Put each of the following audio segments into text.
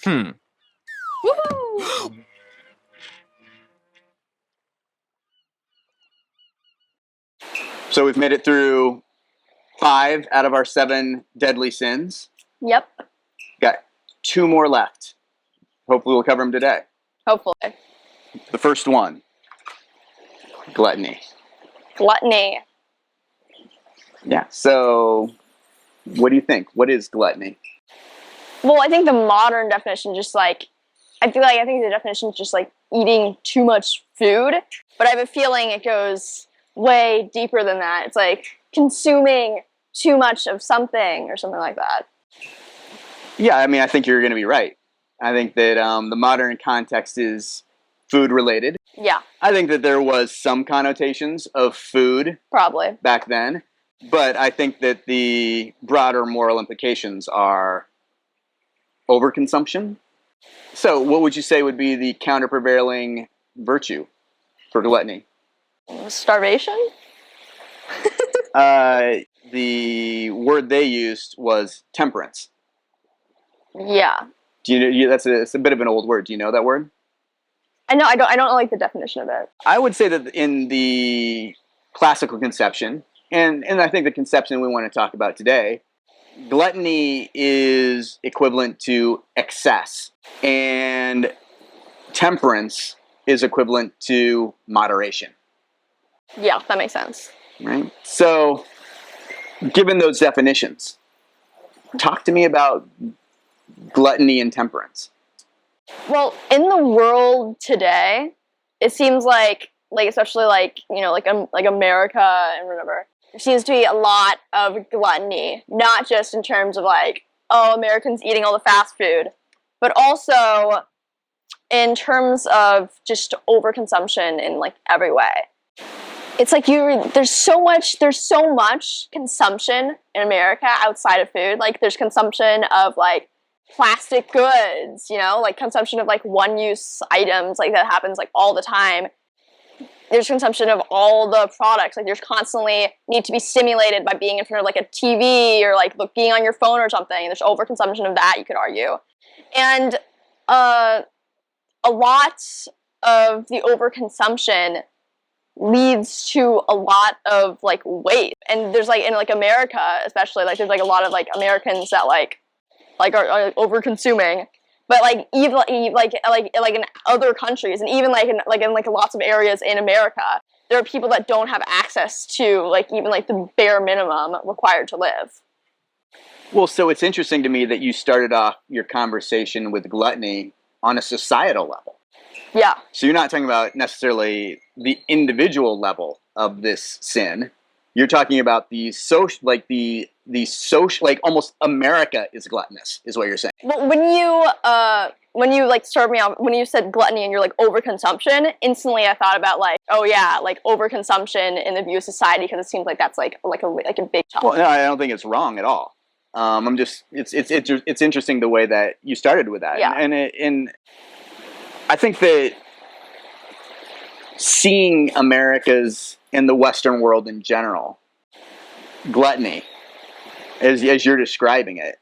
Hmm. Woohoo! So we've made it through 5 out of our 7 deadly sins. Yep. Got 2 more left. Hopefully we'll cover them today. Hopefully. The first one, gluttony. Gluttony. Yeah. So what do you think? What is gluttony? Well, I think the modern definition just like, I think the definition is just like eating too much food, but I have a feeling it goes way deeper than that. It's like consuming too much of something or something like that. Yeah, I mean, I think you're going to be right. I think that the modern context is food related. Yeah, I think that there was some connotations of food probably. back then, but I think that the broader moral implications are overconsumption. So what would you say would be the counter-prevailing virtue for gluttony? Starvation? The word they used was temperance. Yeah. Do you know, it's a bit of an old word. Do you know that word? I know, I don't like the definition of it. I would say that in the classical conception, and I think the conception we want to talk about today, gluttony is equivalent to excess, and temperance is equivalent to moderation. Yeah, that makes sense. Right? So, given those definitions, talk to me about gluttony and temperance. Well, in the world today, it seems like especially like America and whatever, there seems to be a lot of gluttony, not just in terms of like, oh, Americans eating all the fast food, but also in terms of just overconsumption in like every way. It's like there's so much consumption in America outside of food. Like there's consumption of like plastic goods, you know, like consumption of like one-use items, like that happens like all the time. There's consumption of all the products, like there's constantly need to be stimulated by being in front of like a TV or like being on your phone or something. There's overconsumption of that, you could argue. And a lot of the overconsumption leads to a lot of like waste. And there's like in like America especially, like there's like a lot of like Americans that like are over-consuming, but like even like in other countries, and even like in lots of areas in America, there are people that don't have access to like even like the bare minimum required to live. Well, so it's interesting to me that you started off your conversation with gluttony on a societal level. Yeah. So you're not talking about necessarily the individual level of this sin. You're talking about the social, like the social, like almost America is gluttonous, is what you're saying. Well, when you like started me off, when you said gluttony and you're like overconsumption, instantly I thought about like, oh yeah, like overconsumption in the view of society, because it seems like that's like a big topic. Well, no, I don't think it's wrong at all. I'm just it's interesting the way that you started with that, yeah. and I think that seeing America's and the Western world in general, gluttony, as you're describing it,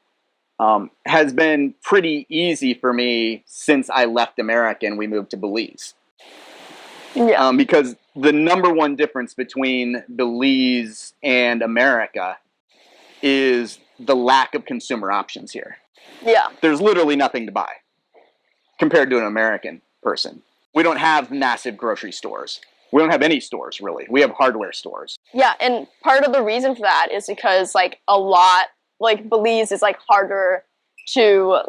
has been pretty easy for me since I left America and we moved to Belize. Yeah. Because the number one difference between Belize and America is the lack of consumer options here. Yeah. There's literally nothing to buy compared to an American person. We don't have massive grocery stores. We don't have any stores, really. We have hardware stores. Yeah, and part of the reason for that is because, like, a lot, like, Belize is, like, harder to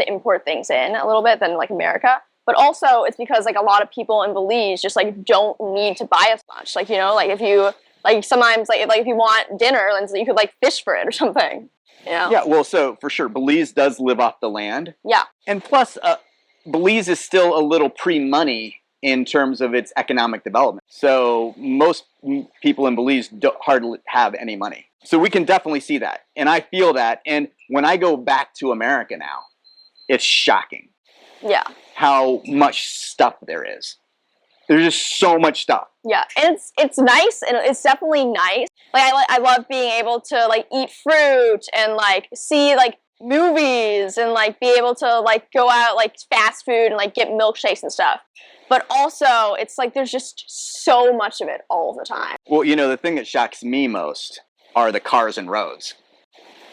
import things in a little bit than, like, America. But also, it's because, like, a lot of people in Belize just, like, don't need to buy as much. Like, you know, like, if you, like, sometimes, like if you want dinner, then you could, like, fish for it or something, you know? Yeah, well, so, for sure, Belize does live off the land. Yeah. And plus, Belize is still a little pre-money in terms of its economic development. So most people in Belize hardly have any money. So we can definitely see that. And I feel that. And when I go back to America now, it's shocking. Yeah. How much stuff there is. There's just so much stuff. Yeah, and it's nice, and it's definitely nice. Like I love being able to like eat fruit and like see like movies and like be able to like go out like fast food and like get milkshakes and stuff. But also, it's like there's just so much of it all the time. Well, you know, the thing that shocks me most are the cars and roads.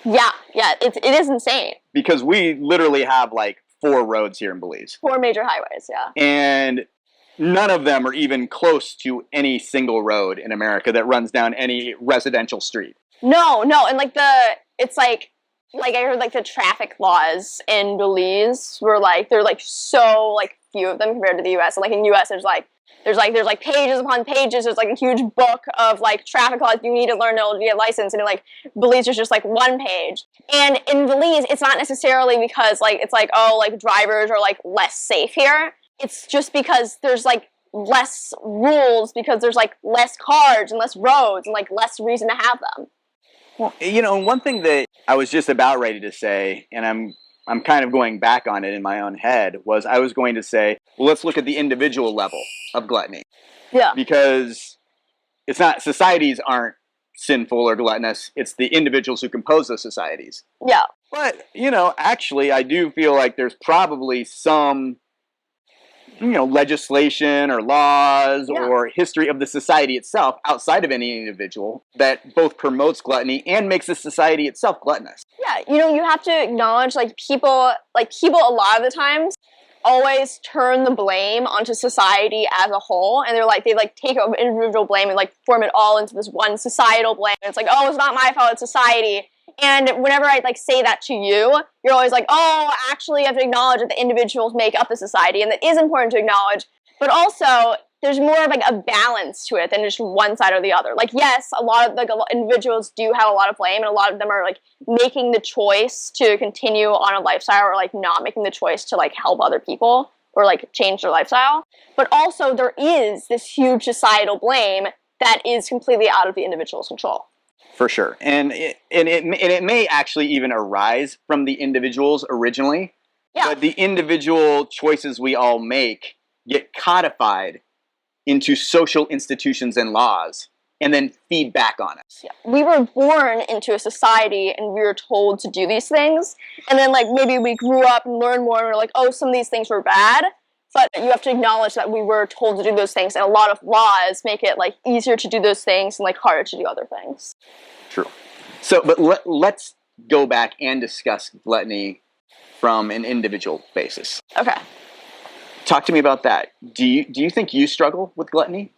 Yeah, it is insane. Because we literally have like 4 roads here in Belize. 4 major highways, yeah. And none of them are even close to any single road in America that runs down any residential street. No, and like it's like I heard like the traffic laws in Belize were like, they're like so like few of them compared to the US. And like in the US there's like pages upon pages, there's like a huge book of like traffic laws you need to learn to get a license, and in like Belize there's just like 1 page. And in Belize it's not necessarily because like it's like, oh, like drivers are like less safe here. It's just because there's like less rules, because there's like less cars and less roads and like less reason to have them. Well, you know, one thing that I was just about ready to say, and I'm kind of going back on it in my own head, was I was going to say, well, let's look at the individual level of gluttony. Yeah. Because it's not, societies aren't sinful or gluttonous, it's the individuals who compose those societies. Yeah. But, you know, actually, I do feel like there's probably some, you know, legislation or laws or history of the society itself outside of any individual that both promotes gluttony and makes the society itself gluttonous. Yeah, you know, you have to acknowledge like people a lot of the times always turn the blame onto society as a whole, and they take individual blame and like form it all into this one societal blame. And it's like, oh, it's not my fault, it's society. And whenever I like say that to you, you're always like, oh, actually you have to acknowledge that the individuals make up the society, and that is important to acknowledge. But also, there's more of like a balance to it than just one side or the other. Like, yes, a lot of like individuals do have a lot of blame, and a lot of them are like making the choice to continue on a lifestyle, or like not making the choice to like help other people or like change their lifestyle. But also, there is this huge societal blame that is completely out of the individual's control. For sure. And it may actually even arise from the individuals originally. Yeah. But the individual choices we all make get codified into social institutions and laws and then feed back on us. Yeah. We were born into a society and we were told to do these things. And then like maybe we grew up and learned more and we're like, oh, some of these things were bad. But you have to acknowledge that we were told to do those things, and a lot of laws make it like easier to do those things and like harder to do other things. True. So, but let's go back and discuss gluttony from an individual basis. Okay. Talk to me about that. Do you think you struggle with gluttony?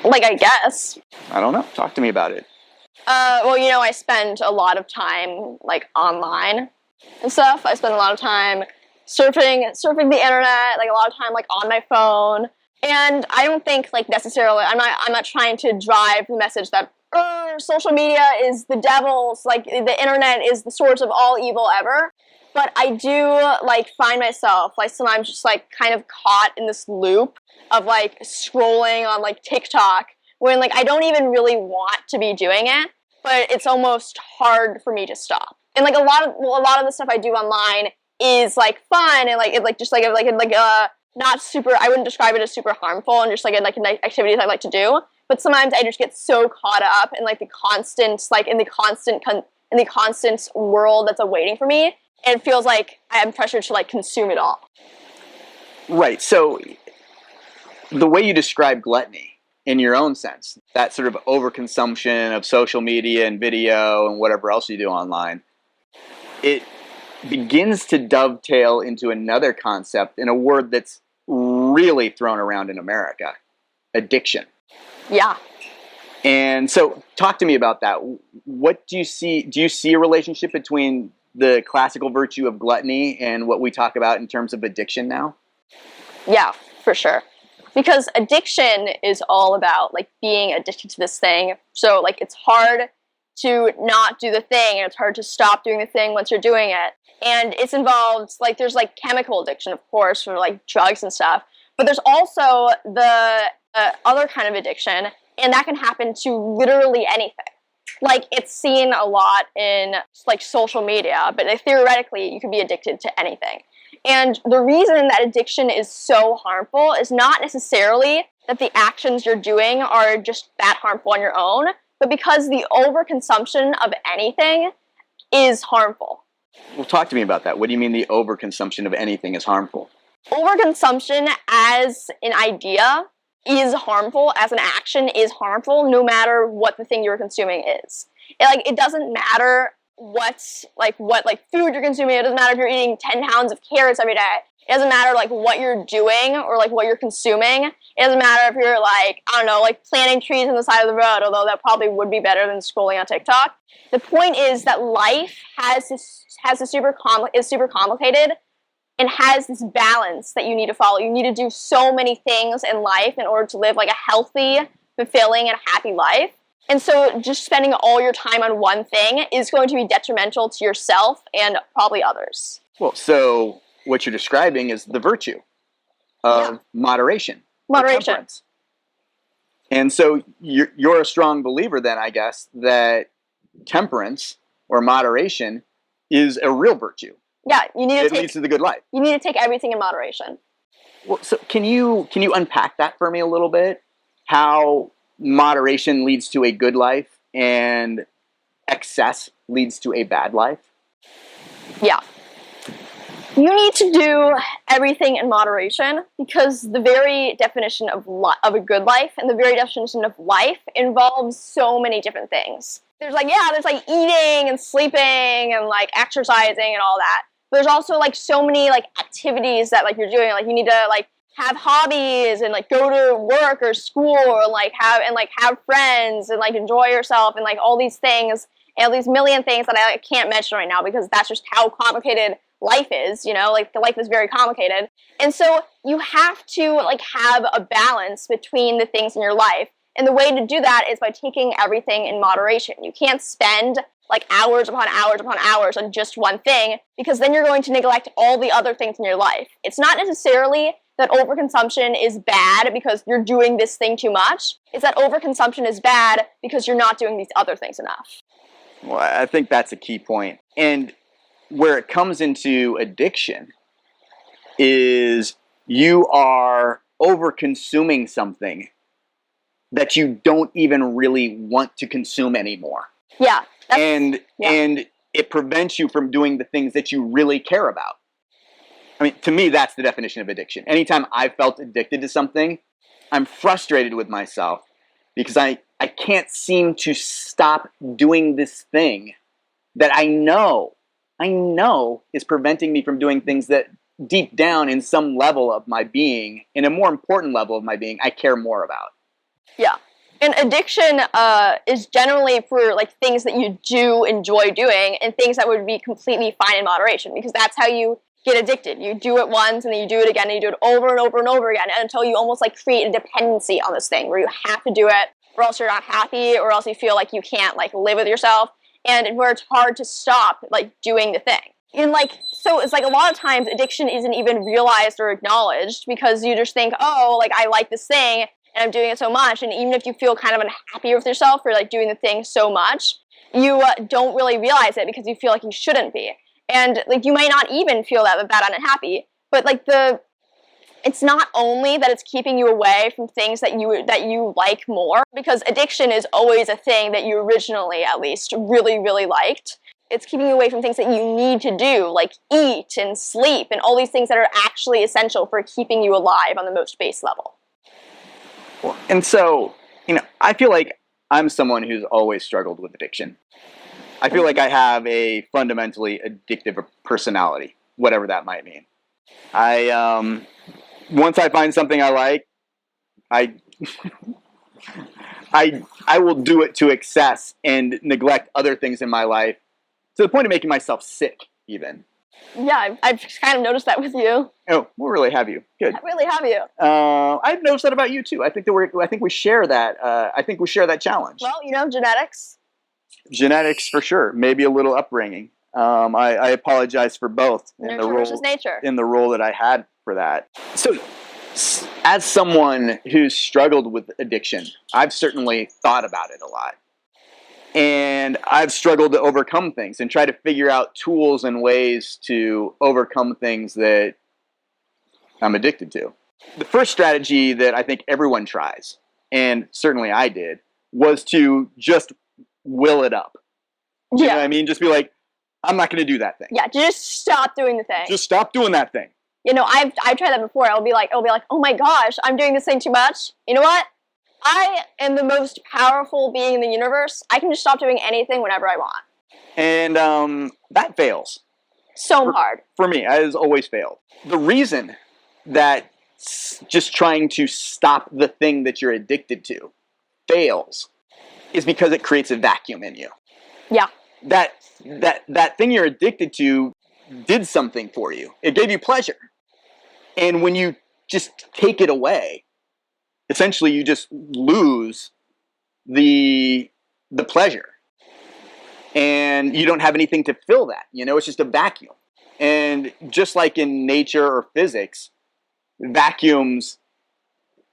Like, I guess. I don't know. Talk to me about it. Well, you know, I spend a lot of time like online and stuff. I spend a lot of time surfing the internet, like a lot of time like on my phone. And I don't think like necessarily I'm not trying to drive the message that social media is the devil's, like the internet is the source of all evil ever. But I do like find myself like sometimes just like kind of caught in this loop of like scrolling on like TikTok when like I don't even really want to be doing it, but it's almost hard for me to stop. And like a lot of the stuff I do online is like fun and like it like just like not super, I wouldn't describe it as super harmful and just like activities I like to do. But sometimes I just get so caught up in like the constant world that's awaiting for me, and it feels like I'm pressured to like consume it all. Right. So the way you describe gluttony in your own sense, that sort of overconsumption of social media and video and whatever else you do online, it begins to dovetail into another concept in a word that's really thrown around in America: addiction. Yeah. And so talk to me about that. What do you see? Do you see a relationship between the classical virtue of gluttony and what we talk about in terms of addiction now? Yeah, for sure. Because addiction is all about like being addicted to this thing. So like it's hard to not do the thing, and it's hard to stop doing the thing once you're doing it. And it's involved, like there's like chemical addiction, of course, for like drugs and stuff. But there's also the other kind of addiction, and that can happen to literally anything. Like it's seen a lot in like social media, but theoretically you could be addicted to anything. And the reason that addiction is so harmful is not necessarily that the actions you're doing are just that harmful on your own, but because the overconsumption of anything is harmful. Well, talk to me about that. What do you mean the overconsumption of anything is harmful? Overconsumption as an idea is harmful, as an action is harmful, no matter what the thing you're consuming is. It doesn't matter what food you're consuming. It doesn't matter if you're eating 10 pounds of carrots every day. It doesn't matter what you're doing or what you're consuming. It doesn't matter if you're planting trees on the side of the road, although that probably would be better than scrolling on TikTok. The point is that life is super complicated and has this balance that you need to follow. You need to do so many things in life in order to live a healthy, fulfilling, and happy life. And so just spending all your time on one thing is going to be detrimental to yourself and probably others. Well, so what you're describing is the virtue of moderation. Moderation. And so you're a strong believer then, I guess, that temperance or moderation is a real virtue. Yeah, it leads to the good life. You need to take everything in moderation. Well, so can you unpack that for me a little bit? How moderation leads to a good life and excess leads to a bad life? Yeah. You need to do everything in moderation because the very definition of a good life and the very definition of life involves so many different things. There's eating and sleeping and exercising and all that. There's also so many activities that you're doing. You need to have hobbies and go to work or school or have friends and enjoy yourself and all these things and all these million things that I can't mention right now because that's just how complicated life is. The life is very complicated. And so you have to have a balance between the things in your life. And the way to do that is by taking everything in moderation. You can't spend hours upon hours upon hours on just one thing because then you're going to neglect all the other things in your life. It's not necessarily that overconsumption is bad because you're doing this thing too much. It's that overconsumption is bad because you're not doing these other things enough. Well, I think that's a key point. And where it comes into addiction is you are over-consuming something that you don't even really want to consume anymore. Yeah. And it prevents you from doing the things that you really care about. I mean, to me, that's the definition of addiction. Anytime I've felt addicted to something, I'm frustrated with myself because I can't seem to stop doing this thing that I know is preventing me from doing things that deep down in some level of my being, in a more important level of my being, I care more about. Yeah. And addiction is generally for things that you do enjoy doing and things that would be completely fine in moderation because that's how you get addicted. You do it once and then you do it again and you do it over and over and over again until you almost create a dependency on this thing where you have to do it or else you're not happy or else you feel like you can't live with yourself and where it's hard to stop doing the thing. And so it's a lot of times addiction isn't even realized or acknowledged because you just think, oh, I like this thing and I'm doing it so much, and even if you feel kind of unhappy with yourself for doing the thing so much, you don't really realize it because you feel like you shouldn't be. And you might not even feel that bad and unhappy, but it's not only that it's keeping you away from things that you like more, because addiction is always a thing that you originally, at least, really, really liked. It's keeping you away from things that you need to do, like eat and sleep and all these things that are actually essential for keeping you alive on the most base level. And so, I feel like I'm someone who's always struggled with addiction. I feel like I have a fundamentally addictive personality, whatever that might mean. Once I find something I like, I will do it to excess and neglect other things in my life to the point of making myself sick, even. Yeah, I've kind of noticed that with you. Oh, we'll really have you. Good. I really have you. I've noticed that about you too. I think we share that. I think we share that challenge. Well, genetics. Genetics for sure. Maybe a little upbringing. I apologize for both in Nurture versus nature. In the role that I had for that. So, as someone who's struggled with addiction, I've certainly thought about it a lot. And I've struggled to overcome things and try to figure out tools and ways to overcome things that I'm addicted to. The first strategy that I think everyone tries, and certainly I did, was to just will it up. You know Yeah. what I mean? Just be like, I'm not going to do that thing. Yeah, to just stop doing the thing. Just stop doing that thing. You know, I've tried that before. It'll be like, oh my gosh, I'm doing this thing too much. You know what? I am the most powerful being in the universe. I can just stop doing anything whenever I want. And that fails. So hard. For me, it has always failed. The reason that just trying to stop the thing that you're addicted to fails is because it creates a vacuum in you. Yeah. That thing you're addicted to did something for you. It gave you pleasure. And when you just take it away, essentially you just lose the pleasure. And you don't have anything to fill that. You know, it's just a vacuum. And just like in nature or physics, vacuums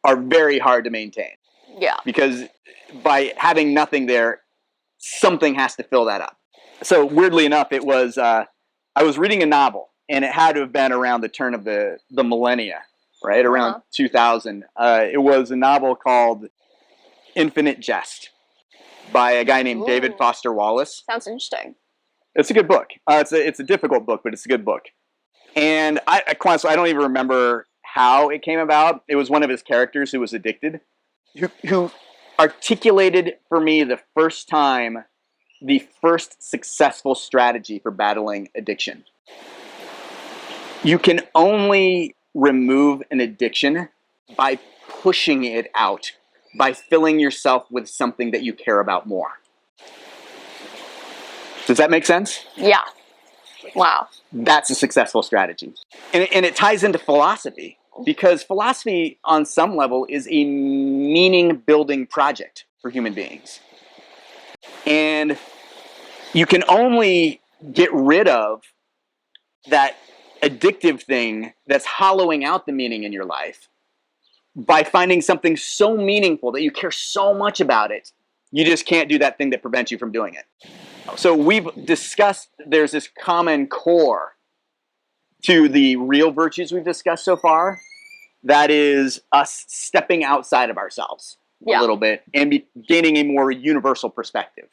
are very hard to maintain. Yeah. Because by having nothing there, something has to fill that up. So weirdly enough, it was, I was reading a novel, and it had to have been around the turn of the millennia, right? Around 2000. It was a novel called Infinite Jest by a guy named David Foster Wallace. Sounds interesting. It's a good book. It's a difficult book, but it's a good book. And I don't even remember how it came about. It was one of his characters who was addicted, who articulated for me the first successful strategy for battling addiction. You can only remove an addiction by pushing it out, by filling yourself with something that you care about more. Does that make sense? Yeah. Wow. That's a successful strategy. And it ties into philosophy, because philosophy on some level is a meaning-building project for human beings. And you can only get rid of that addictive thing that's hollowing out the meaning in your life by finding something so meaningful that you care so much about it, you just can't do that thing that prevents you from doing it. So we've discussed there's this common core to the real virtues we've discussed so far. That is us stepping outside of ourselves a little bit and gaining a more universal perspective.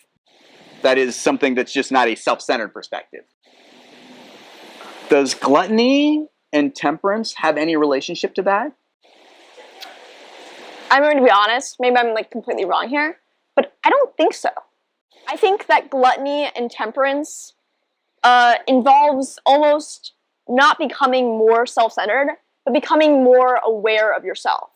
That is something that's just not a self-centered perspective. Does gluttony and temperance have any relationship to that? I'm going to be honest. Maybe I'm like completely wrong here, but I don't think so. I think that gluttony and temperance involves almost not becoming more self-centered, but becoming more aware of yourself.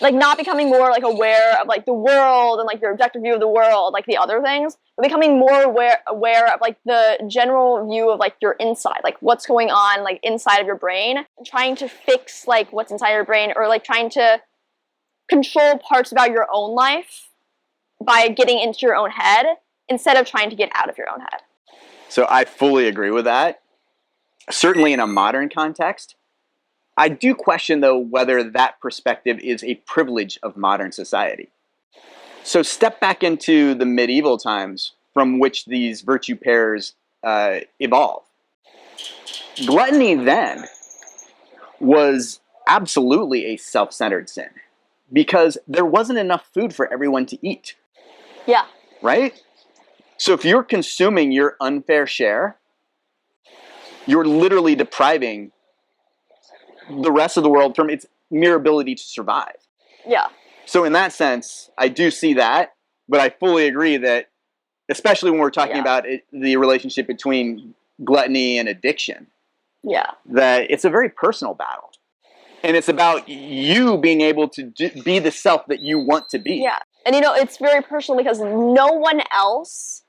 Like not becoming more like aware of like the world and like your objective view of the world, like the other things, but becoming more aware of like the general view of like your inside, like what's going on like inside of your brain, and trying to fix like what's inside your brain, or like trying to control parts about your own life by getting into your own head instead of trying to get out of your own head. So I fully agree with that. Certainly in a modern context. I do question, though, whether that perspective is a privilege of modern society. So step back into the medieval times from which these virtue pairs evolve. Gluttony then was absolutely a self-centered sin because there wasn't enough food for everyone to eat. Yeah. Right? So if you're consuming your unfair share, you're literally depriving the rest of the world from its mere ability to survive. Yeah. So in that sense, I do see that, but I fully agree that, especially when we're talking about the relationship between gluttony and addiction, that it's a very personal battle. And it's about you being able to be the self that you want to be. Yeah. And you know, it's very personal because no one else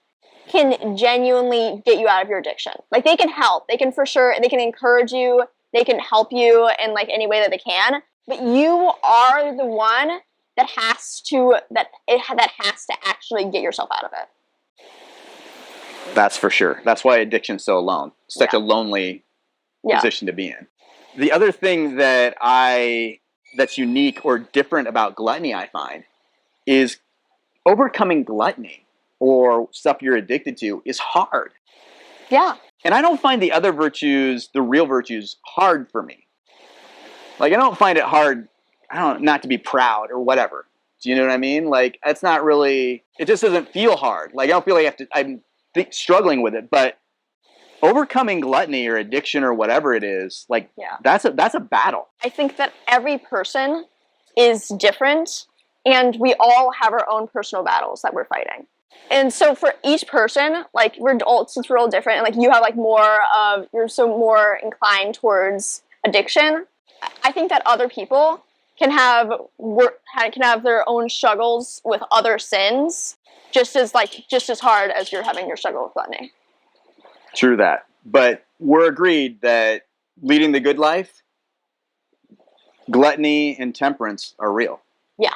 can genuinely get you out of your addiction. Like they can help, they can for sure, they can encourage you, they can help you in like any way that they can, but you are the one that has to actually get yourself out of it. That's for sure. That's why addiction's so alone. Such a lonely position to be in. The other thing that's unique or different about gluttony, I find, is overcoming gluttony or stuff you're addicted to is hard. Yeah. And I don't find the other virtues, the real virtues, hard for me. Like, I don't find it hard, not to be proud or whatever. Do you know what I mean? Like, it's not really, it just doesn't feel hard. Like, I don't feel like I'm struggling with it, but overcoming gluttony or addiction or whatever it is, like, that's a battle. I think that every person is different, and we all have our own personal battles that we're fighting. And so for each person, like, since we're all different, and like you have like you're so more inclined towards addiction, I think that other people can have their own struggles with other sins just as hard as you're having your struggle with gluttony. True that. But we're agreed that leading the good life, gluttony and temperance are real. Yeah.